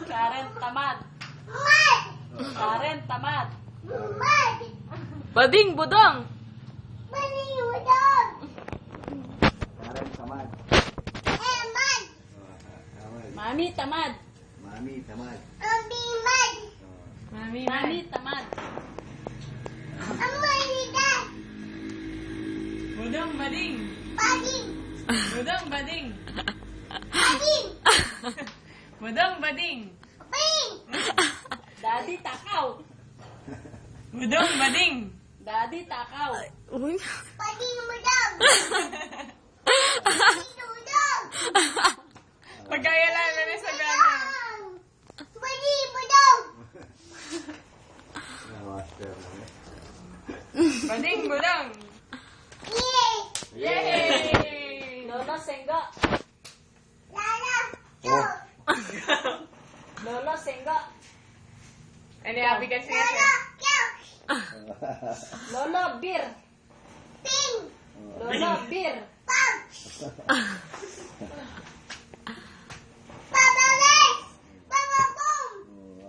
Karen, tamad. Karen, tamad. Bading, budong. Karen, tamad. Mami, tamad. Mami, tamad. Mami, tamad. Budong, bading. Budong, bading. Budong, bading. Daddy, takaw. Budong, bading. Daddy, takaw. Uy. Pagkaya lang na sa gana. Master na eh. Bading, budong. Yay! Lolo, senggo. Lolo, senggo. Ano yung abigan siya siya? Lolo, beer. Lolo, beer.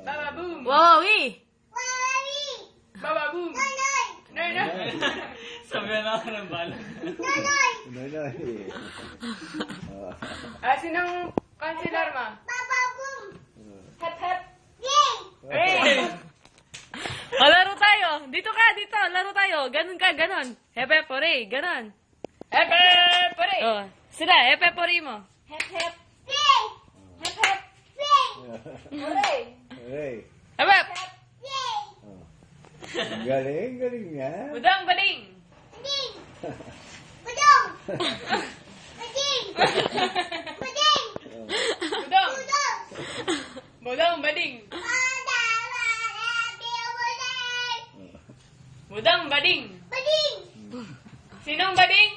Baba boom! Wawawi! Baba boom! Noy, noy! Sabi na ako ng bala. Noy. Sinong consular ma? Hep, hep. Hey! O, laro tayo. Dito ka, dito. Laro tayo. Ganun ka, ganun. Hepe, pore. Ganun. Epe! Pare! O, sila. Hepe, pore mo. Hep, hep. Hep, hep. Hooray. Hey. Hepe! Galing nga. Budong, bading! Budong! Budong, bading! Budong, bading! Sinong bading?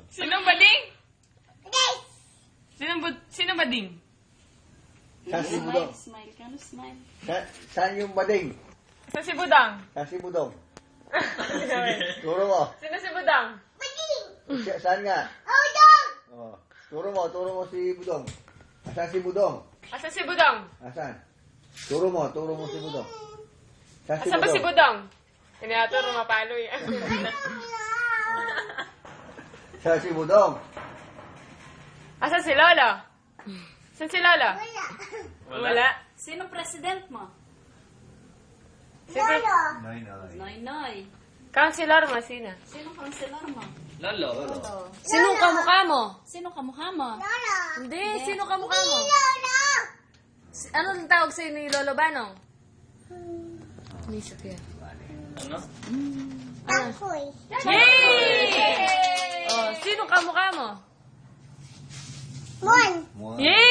Sinong bading? Sinong bading? Saan si Budong? Smile ka, no, smile. Saan yung bading? Sa si Budang. Saan si Budong? Turo mo. Sino si Budang? Saan nga? Oh. Turo mo si Budong. Asan si Budong? Asa si Budang? Asan? Turo mo si Budong. Saan si Asa ba si Budong? Budang? Kinato, rumapalo eh. Saan si Budong? Asa si Lola? Saan si Lola? Wala. Sino president mo? Si Pre- Noy. Noy, Noy. Counselor mo, sino? Sino counselor mo? Lolo. Sinong kamukha mo? Sino kamukha mo? Hindi, sino kamukha mo? Ano ang tawag sa'yo ni Lolo Banong? Ni Sophia. Ano? Yay! Oh, sino kamukha mo? Yay!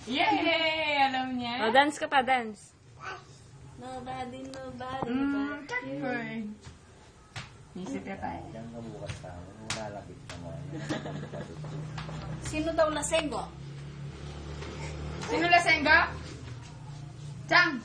Yay! Alam niya. Oh, dance ka pa, dance. Nobody but Catbird. Isip ka tayo. Diyan ka bukas tao. Malalapit ka mo. Sino daw lasenggo? Sino lasengga? Chang!